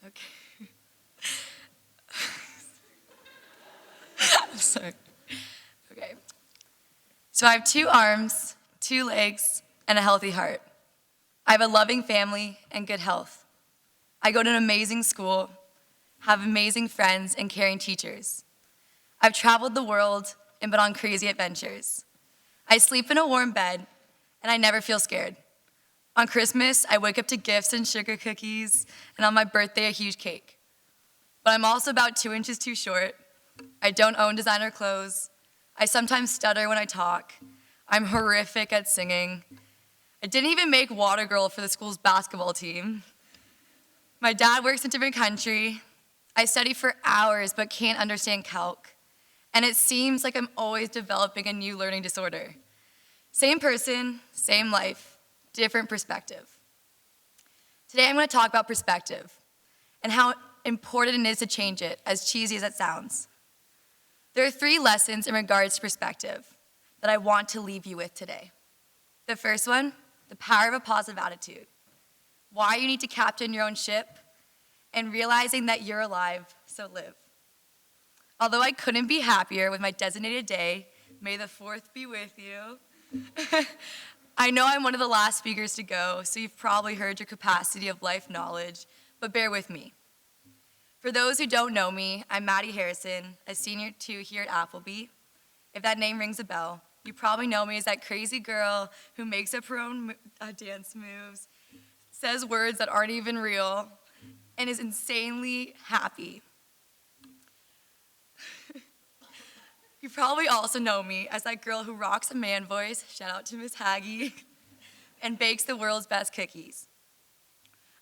Okay. I'm sorry. Okay. So I have 2 arms, 2 legs, and a healthy heart. I have a loving family and good health. I go to an amazing school, have amazing friends and caring teachers. I've traveled the world and been on crazy adventures. I sleep in a warm bed, and I never feel scared. On Christmas, I wake up to gifts and sugar cookies, and on my birthday, a huge cake. But I'm also about 2 inches too short. I don't own designer clothes. I sometimes stutter when I talk. I'm horrific at singing. I didn't even make water girl for the school's basketball team. My dad works in a different country. I study for hours but can't understand calc. And it seems like I'm always developing a new learning disorder. Same person, same life, different perspective. Today I'm going to talk about perspective and how important it is to change it, as cheesy as it sounds. There are 3 lessons in regards to perspective that I want to leave you with today. The first one, the power of a positive attitude. Why you need to captain your own ship, and realizing that you're alive, so live. Although I couldn't be happier with my designated day, may the 4th be with you. I know I'm one of the last speakers to go, so you've probably heard your capacity of life knowledge, but bear with me. For those who don't know me, I'm Maddie Harrison, a senior 2 here at Appleby. If that name rings a bell, you probably know me as that crazy girl who makes up her own dance moves, says words that aren't even real, and is insanely happy. You probably also know me as that girl who rocks a man voice, shout out to Miss Haggy, and bakes the world's best cookies.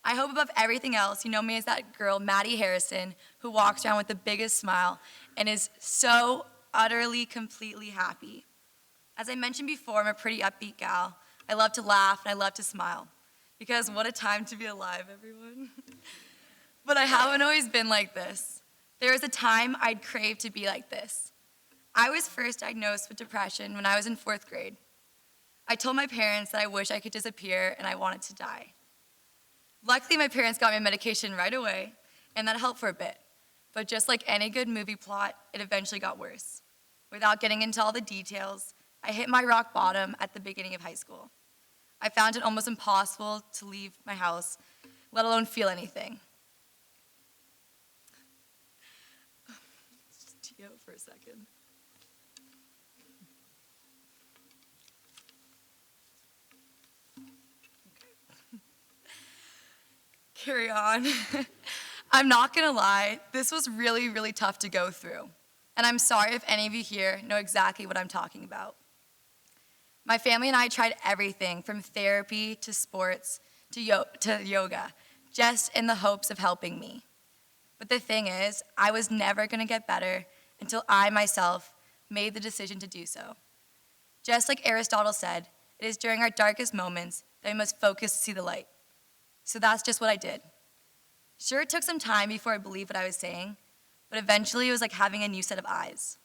I hope above everything else, you know me as that girl, Maddie Harrison, who walks around with the biggest smile and is so utterly, completely happy. As I mentioned before, I'm a pretty upbeat gal. I love to laugh and I love to smile. Because what a time to be alive, everyone. But I haven't always been like this. There was a time I'd crave to be like this. I was first diagnosed with depression when I was in 4th grade. I told my parents that I wish I could disappear and I wanted to die. Luckily, my parents got me medication right away, and that helped for a bit. But just like any good movie plot, it eventually got worse. Without getting into all the details, I hit my rock bottom at the beginning of high school. I found it almost impossible to leave my house, let alone feel anything. Just tee out for a second. Carry on. I'm not gonna lie, this was really, really tough to go through. And I'm sorry if any of you here know exactly what I'm talking about. My family and I tried everything from therapy to sports to yoga, just in the hopes of helping me. But the thing is, I was never gonna get better until I myself made the decision to do so. Just like Aristotle said, it is during our darkest moments that we must focus to see the light. So that's just what I did. Sure, it took some time before I believed what I was saying, but eventually it was like having a new set of eyes.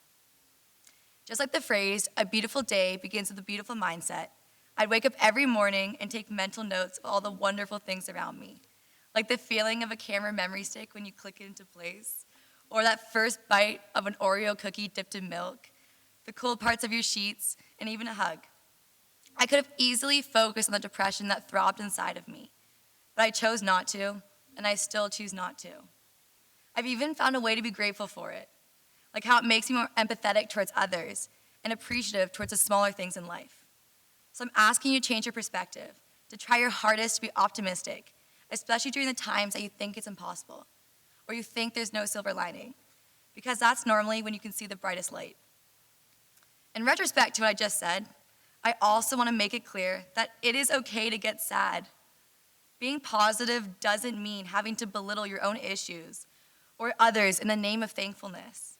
Just like the phrase, a beautiful day begins with a beautiful mindset, I'd wake up every morning and take mental notes of all the wonderful things around me, like the feeling of a camera memory stick when you click it into place, or that first bite of an Oreo cookie dipped in milk, the cool parts of your sheets, and even a hug. I could have easily focused on the depression that throbbed inside of me, but I chose not to, and I still choose not to. I've even found a way to be grateful for it, like how it makes me more empathetic towards others and appreciative towards the smaller things in life. So I'm asking you to change your perspective, to try your hardest to be optimistic, especially during the times that you think it's impossible, or you think there's no silver lining, because that's normally when you can see the brightest light. In retrospect to what I just said, I also want to make it clear that it is okay to get sad. Being positive doesn't mean having to belittle your own issues or others in the name of thankfulness.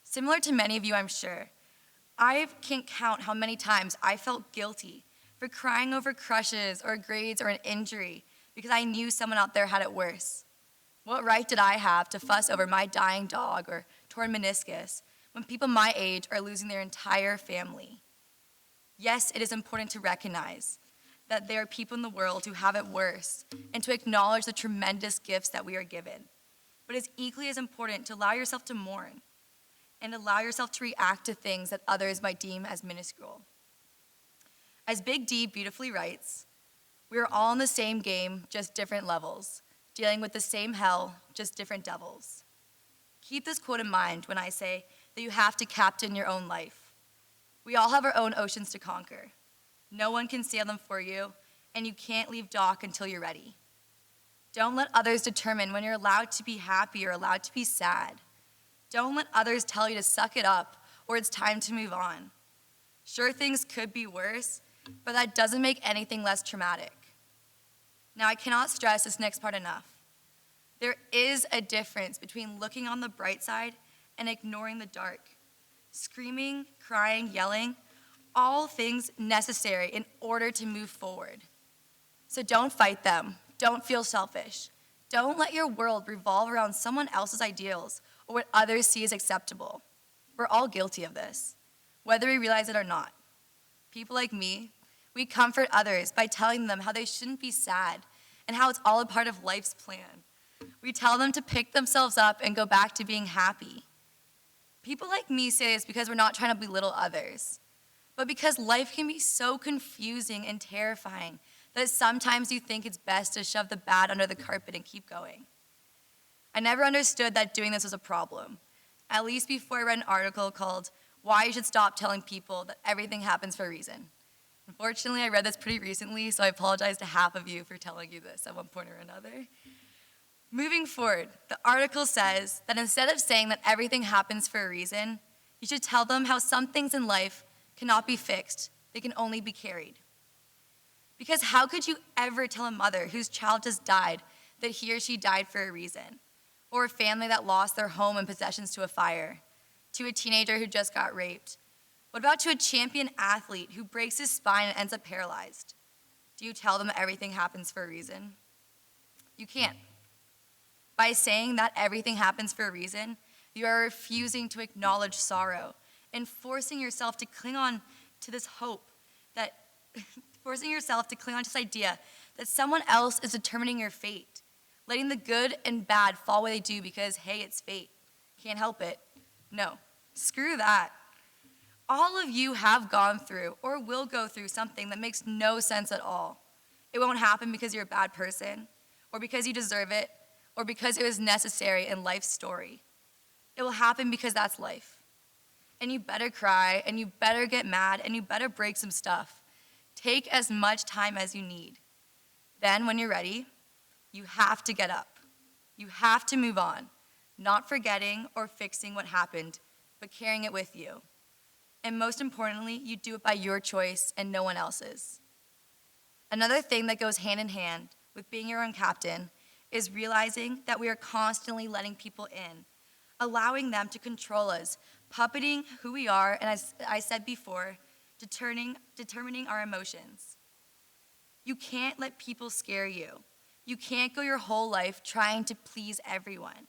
Similar to many of you, I'm sure, I can't count how many times I felt guilty for crying over crushes or grades or an injury because I knew someone out there had it worse. What right did I have to fuss over my dying dog or torn meniscus when people my age are losing their entire family? Yes, it is important to recognize that there are people in the world who have it worse, and to acknowledge the tremendous gifts that we are given. But it's equally as important to allow yourself to mourn and allow yourself to react to things that others might deem as minuscule. As Big D beautifully writes, we are all in the same game, just different levels, dealing with the same hell, just different devils. Keep this quote in mind when I say that you have to captain your own life. We all have our own oceans to conquer. No one can sail them for you, and you can't leave dock until you're ready. Don't let others determine when you're allowed to be happy or allowed to be sad. Don't let others tell you to suck it up or it's time to move on. Sure, things could be worse, but that doesn't make anything less traumatic. Now, I cannot stress this next part enough. There is a difference between looking on the bright side and ignoring the dark. Screaming, crying, yelling, all things necessary in order to move forward. So don't fight them. Don't feel selfish. Don't let your world revolve around someone else's ideals or what others see as acceptable. We're all guilty of this, whether we realize it or not. People like me, we comfort others by telling them how they shouldn't be sad and how it's all a part of life's plan. We tell them to pick themselves up and go back to being happy. People like me say this because we're not trying to belittle others, but because life can be so confusing and terrifying that sometimes you think it's best to shove the bad under the carpet and keep going. I never understood that doing this was a problem, at least before I read an article called Why You Should Stop Telling People That Everything Happens for a Reason. Unfortunately, I read this pretty recently, so I apologize to half of you for telling you this at one point or another. Moving forward, the article says that instead of saying that everything happens for a reason, you should tell them how some things in life cannot be fixed, they can only be carried. Because how could you ever tell a mother whose child just died that he or she died for a reason? Or a family that lost their home and possessions to a fire? To a teenager who just got raped? What about to a champion athlete who breaks his spine and ends up paralyzed? Do you tell them that everything happens for a reason? You can't. By saying that everything happens for a reason, you are refusing to acknowledge sorrow and forcing yourself to cling on to this hope that, forcing yourself to cling on to this idea that someone else is determining your fate, letting the good and bad fall where they do because, hey, it's fate. Can't help it. No, screw that. All of you have gone through or will go through something that makes no sense at all. It won't happen because you're a bad person or because you deserve it or because it was necessary in life's story. It will happen because that's life. And you better cry, and you better get mad, and you better break some stuff. Take as much time as you need. Then when you're ready, you have to get up. You have to move on, not forgetting or fixing what happened, but carrying it with you. And most importantly, you do it by your choice and no one else's. Another thing that goes hand in hand with being your own captain is realizing that we are constantly letting people in, allowing them to control us, puppeting who we are, and as I said before, determining our emotions. You can't let people scare you. You can't go your whole life trying to please everyone.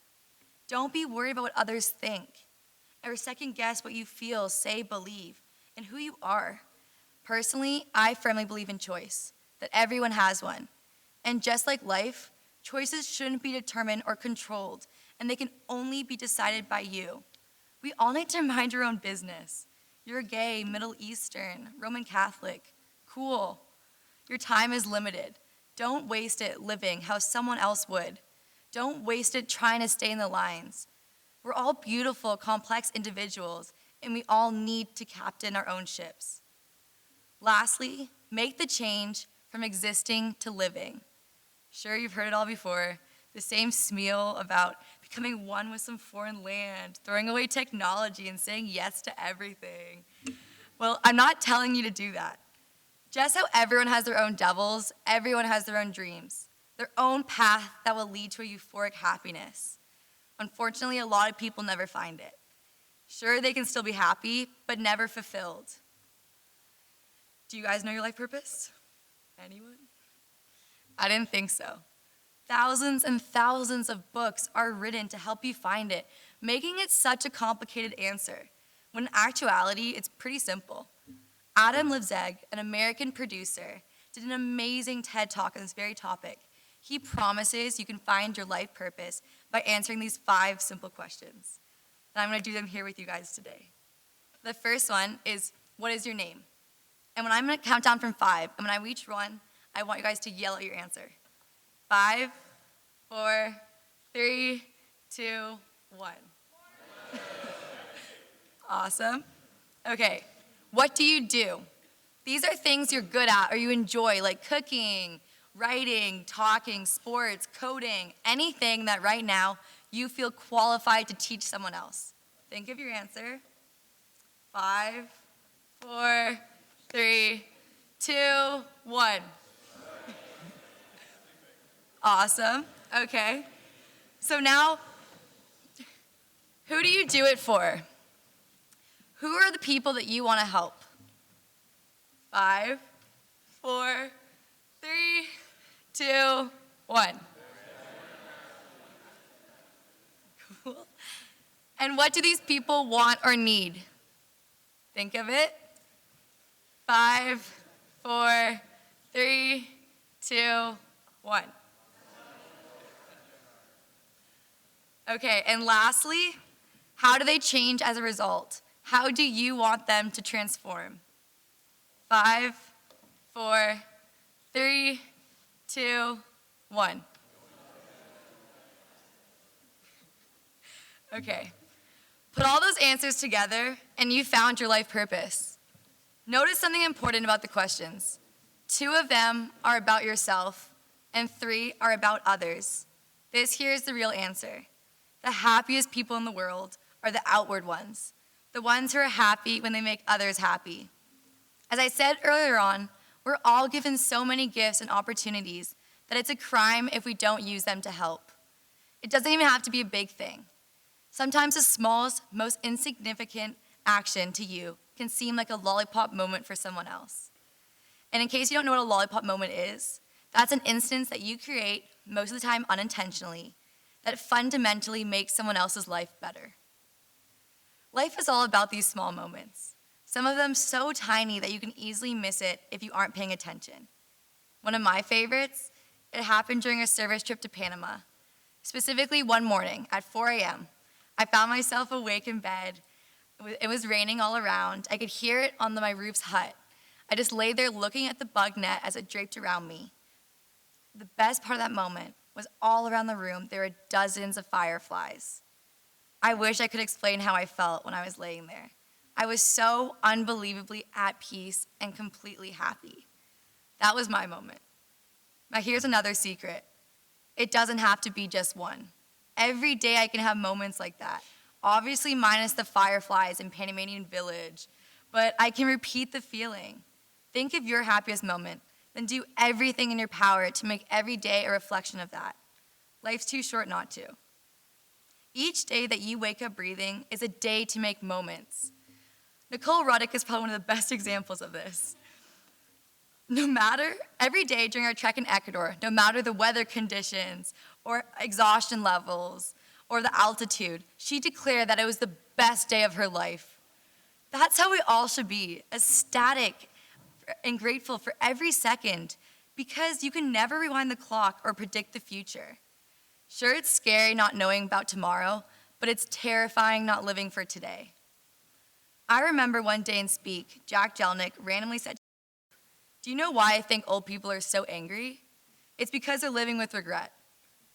Don't be worried about what others think, or second guess what you feel, say, believe, and who you are. Personally, I firmly believe in choice, that everyone has one. And just like life, choices shouldn't be determined or controlled, and they can only be decided by you. We all need to mind your own business. You're gay, Middle Eastern, Roman Catholic. Cool. Your time is limited. Don't waste it living how someone else would. Don't waste it trying to stay in the lines. We're all beautiful, complex individuals, and we all need to captain our own ships. Lastly, make the change from existing to living. Sure, you've heard it all before. The same spiel about becoming one with some foreign land, throwing away technology, and saying yes to everything. Well, I'm not telling you to do that. Just how everyone has their own devils, everyone has their own dreams, their own path that will lead to a euphoric happiness. Unfortunately, a lot of people never find it. Sure, they can still be happy, but never fulfilled. Do you guys know your life purpose? Anyone? I didn't think so. Thousands and thousands of books are written to help you find it, making it such a complicated answer, when in actuality, it's pretty simple. Adam Livzeg, an American producer, did an amazing TED Talk on this very topic. He promises you can find your life purpose by answering these 5 simple questions. And I'm going to do them here with you guys today. The first one is, what is your name? And when I'm going to count down from 5, and when I reach 1, I want you guys to yell out your answer. 5, 4, 3, 2, 1. Awesome. Okay, what do you do? These are things you're good at or you enjoy, like cooking, writing, talking, sports, coding, anything that right now you feel qualified to teach someone else. Think of your answer. 5, 4, 3, 2, 1. Awesome. Okay. So now, who do you do it for? Who are the people that you want to help? 5, 4, 3, 2, 1. Cool. And what do these people want or need? Think of it. 5, 4, 3, 2, 1. Okay, and lastly, how do they change as a result? How do you want them to transform? 5, 4, 3, 2, 1. Okay. Put all those answers together, and you found your life purpose. Notice something important about the questions. 2 of them are about yourself, and 3 are about others. This here is the real answer. The happiest people in the world are the outward ones, the ones who are happy when they make others happy. As I said earlier on, we're all given so many gifts and opportunities that it's a crime if we don't use them to help. It doesn't even have to be a big thing. Sometimes the smallest, most insignificant action to you can seem like a lollipop moment for someone else. And in case you don't know what a lollipop moment is, that's an instance that you create, most of the time unintentionally, that fundamentally makes someone else's life better. Life is all about these small moments, some of them so tiny that you can easily miss it if you aren't paying attention. One of my favorites, it happened during a service trip to Panama. Specifically one morning at 4 a.m., I found myself awake in bed. It was raining all around. I could hear it on my roof's hut. I just lay there looking at the bug net as it draped around me. The best part of that moment was all around the room, there were dozens of fireflies. I wish I could explain how I felt when I was laying there. I was so unbelievably at peace and completely happy. That was my moment. Now here's another secret. It doesn't have to be just one. Every day I can have moments like that. Obviously minus the fireflies in Panamanian village, but I can repeat the feeling. Think of your happiest moment, then do everything in your power to make every day a reflection of that. Life's too short not to. Each day that you wake up breathing is a day to make moments. Nicole Ruddick is probably one of the best examples of this. Every day during our trek in Ecuador, no matter the weather conditions or exhaustion levels or the altitude, she declared that it was the best day of her life. That's how we all should be, ecstatic and grateful for every second, because you can never rewind the clock or predict the future. Sure, it's scary not knowing about tomorrow, but it's terrifying not living for today. I remember one day in Speak, Jack Jelnick randomly said, "Do you know why I think old people are so angry? It's because they're living with regret."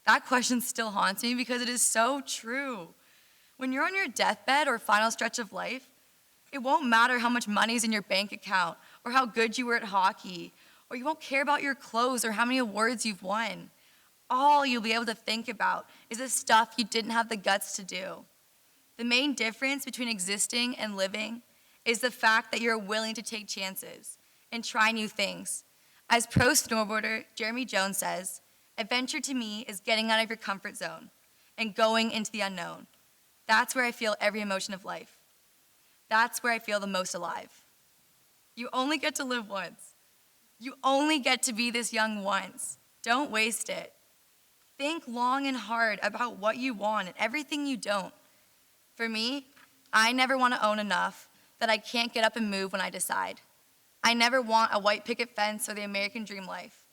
That question still haunts me because it is so true. When you're on your deathbed or final stretch of life, it won't matter how much money's in your bank account or how good you were at hockey, or you won't care about your clothes or how many awards you've won. All you'll be able to think about is the stuff you didn't have the guts to do. The main difference between existing and living is the fact that you're willing to take chances and try new things. As pro snowboarder Jeremy Jones says, adventure to me is getting out of your comfort zone and going into the unknown. That's where I feel every emotion of life. That's where I feel the most alive. You only get to live once. You only get to be this young once. Don't waste it. Think long and hard about what you want and everything you don't. For me, I never want to own enough that I can't get up and move when I decide. I never want a white picket fence or the American dream life.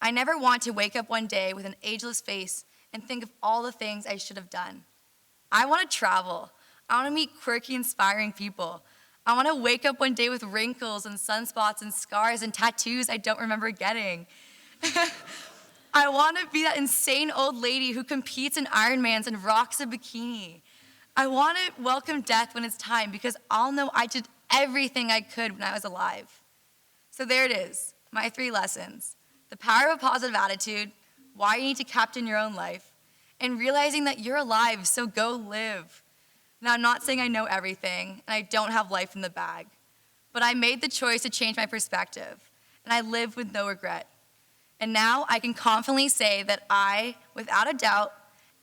I never want to wake up one day with an ageless face and think of all the things I should have done. I want to travel. I want to meet quirky, inspiring people. I want to wake up one day with wrinkles and sunspots and scars and tattoos I don't remember getting. I want to be that insane old lady who competes in Ironmans and rocks a bikini. I want to welcome death when it's time because I'll know I did everything I could when I was alive. So there it is, my 3 lessons. The power of a positive attitude, why you need to captain your own life, and realizing that you're alive, so go live. Now, I'm not saying I know everything, and I don't have life in the bag, but I made the choice to change my perspective, and I live with no regret. And now I can confidently say that I, without a doubt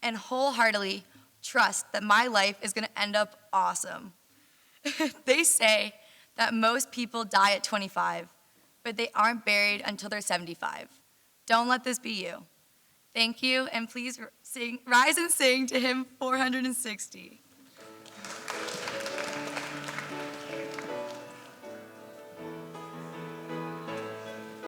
and wholeheartedly, trust that my life is going to end up awesome. They say that most people die at 25, but they aren't buried until they're 75. Don't let this be you. Thank you, and please rise and sing to hymn 460.